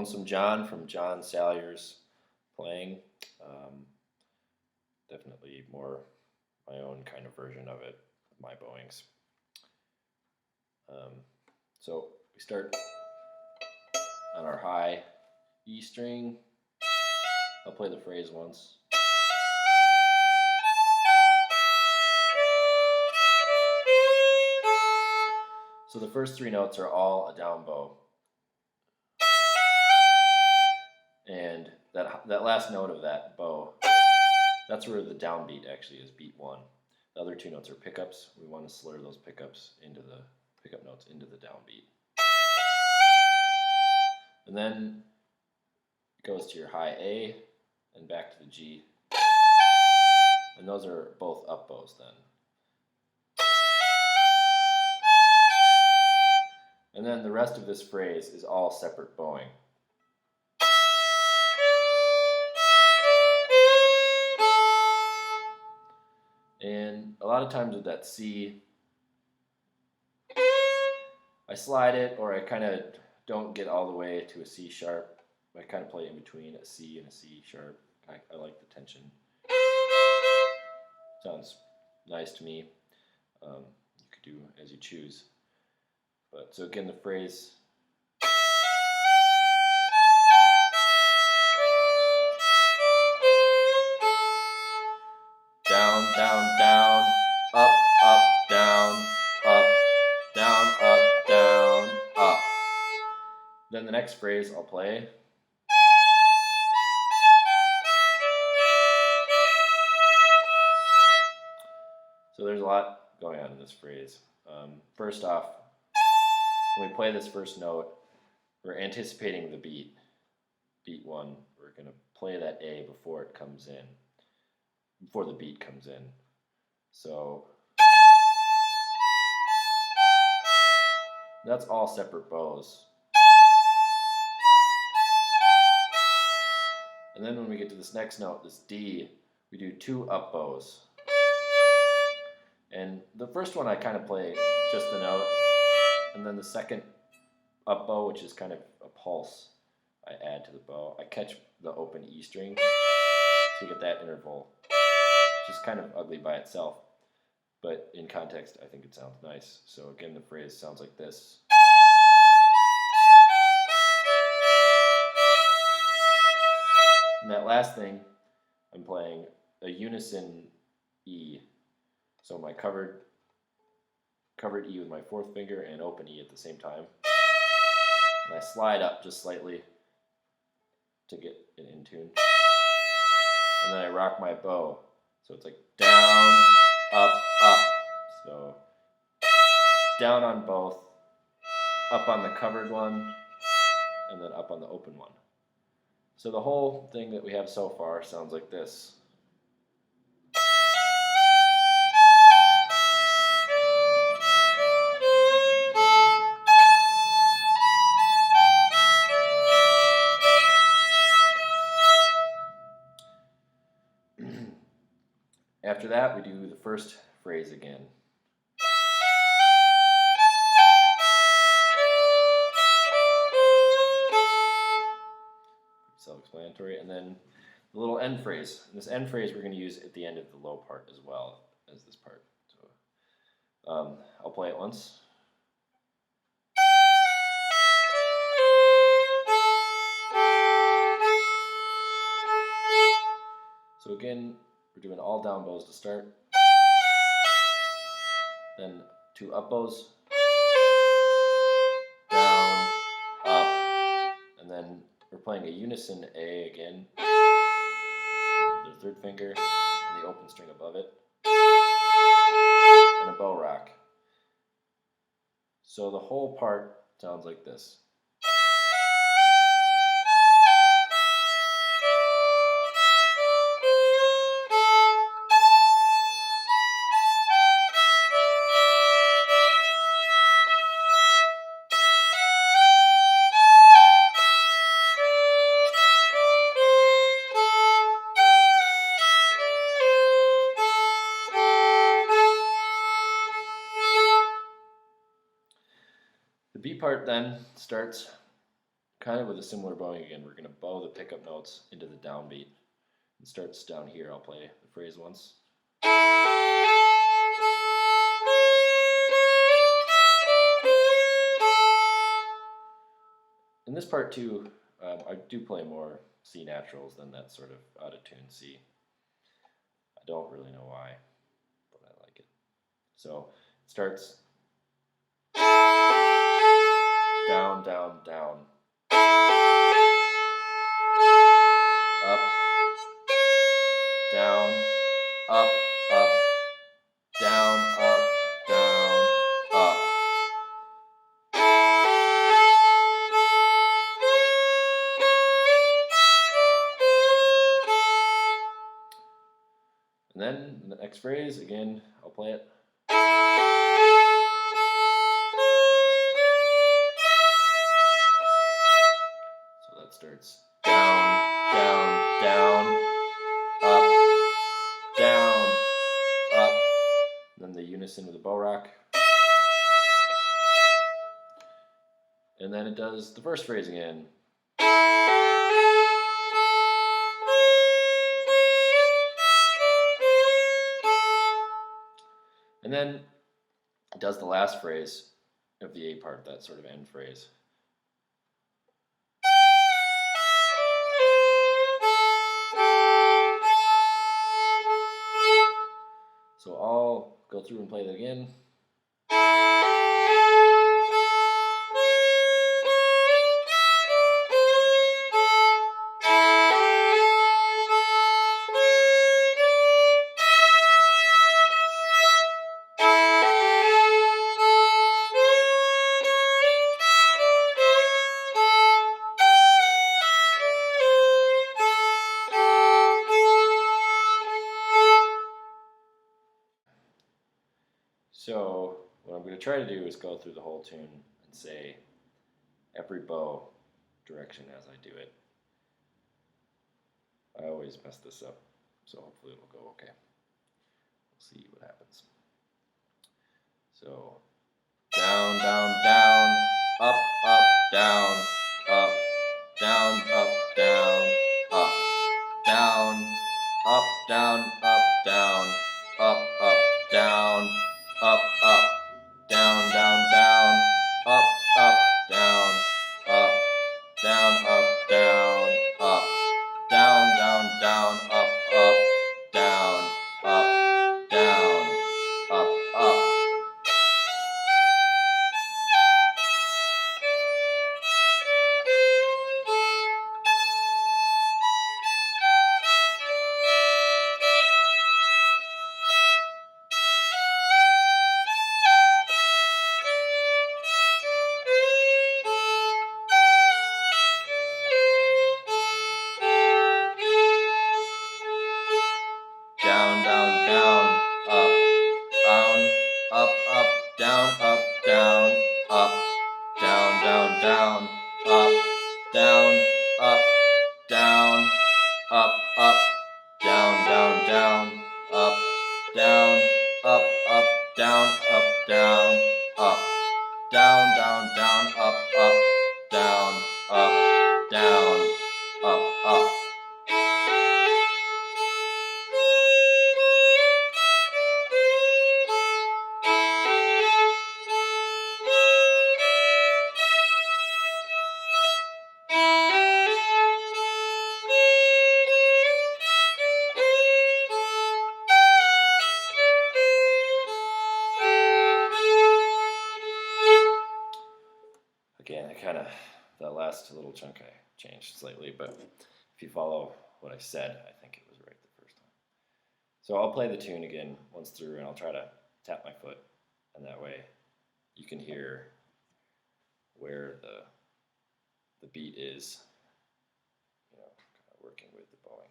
Lonesome John from John Salyer's playing. Definitely more my own kind of version of it, my bowings. So we start on our high E string. I'll play the phrase once. So the first three notes are all a down bow. And that last note of that bow, that's where the downbeat actually is, beat 1. The other two notes are pickups. We want to slur those pickups into the pickup notes into the downbeat. And then it goes to your high A and back to the G. And those are both up bows then. And then the rest of this phrase is all separate bowing. And a lot of times with that C, I slide it, or I kind of don't get all the way to a C sharp. I kind of play in between a C and a C sharp. I like the tension. Sounds nice to me. You could do as you choose. But so again, the phrase. Down, down, down, up, up, down, up, down, up, down, up. Then the next phrase I'll play. So there's a lot going on in this phrase. First off, when we play this first note, we're anticipating the beat. Beat 1, we're going to play that A before it comes in. Before the beat comes in. So that's all separate bows. And then when we get to this next note, this D, we do 2 up bows. And the first one I kind of play just the note, and then the second up bow, which is kind of a pulse, I add to the bow. I catch the open E string, so you get that interval. Which is kind of ugly by itself, but in context, I think it sounds nice. So again, the phrase sounds like this. And that last thing, I'm playing a unison E. So my covered E with my 4th finger and open E at the same time. And I slide up just slightly to get it in tune. And then I rock my bow. So it's like down, up, up. So down on both, up on the covered one, and then up on the open one. So the whole thing that we have so far sounds like this. After that, we do the first phrase again. Self-explanatory. And then the little end phrase. And this end phrase we're going to use at the end of the low part as well as this part. So I'll play it once. So again, we're doing all down bows to start, then 2 up bows, down, up, and then we're playing a unison A again, the 3rd finger, and the open string above it, and a bow rock. So the whole part sounds like this. The B part then starts kind of with a similar bowing again, we're going to bow the pickup notes into the downbeat. It starts down here. I'll play the phrase once. In this part too, I do play more C naturals than that sort of out of tune C. I don't really know why, but I like it. So it starts down, down, down, up, down, up, up, down, up, down, up. And then the next phrase, again, I'll play it. So that starts down, down, down, up, down, up. And then the unison with the bow rock. And then it does the first phrase again. And then it does the last phrase of the A part, that sort of end phrase. So I'll go through and play that again. So what I'm going to try to do is go through the whole tune and say every bow direction as I do it. I always mess this up, so hopefully it'll go okay. We'll see what happens. So down, down, down, up, up, down, up, down, up, down, up, down, up, down, up, down, up, up, down, up, up, down, down, down, up, up, down, up, down, up, down, up, down, down, down, up, up, down, up, down, up, up. Down, down, down, up, down, up, up, down, up, down, up, down, down, down, up, down, up, down, up, up, down, down, down, up, down, up, up, down, up, down, up, down, down, down, up, down, up, down, up. Again, that last little chunk I changed slightly, but if you follow what I said, I think it was right the first time. So I'll play the tune again once through, and I'll try to tap my foot, and that way you can hear where the beat is, kind of working with the bowing.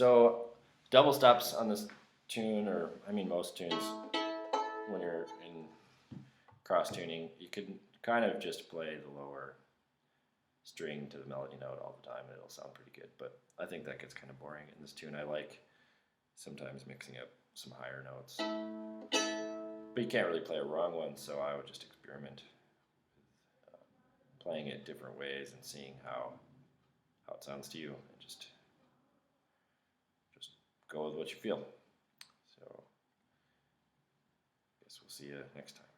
So double stops on this tune, or I mean most tunes, when you're in cross tuning, you could kind of just play the lower string to the melody note all the time and it'll sound pretty good. But I think that gets kind of boring in this tune. I like sometimes mixing up some higher notes. But you can't really play a wrong one, so I would just experiment with playing it different ways and seeing how it sounds to you, and just go with what you feel. So I guess we'll see you next time.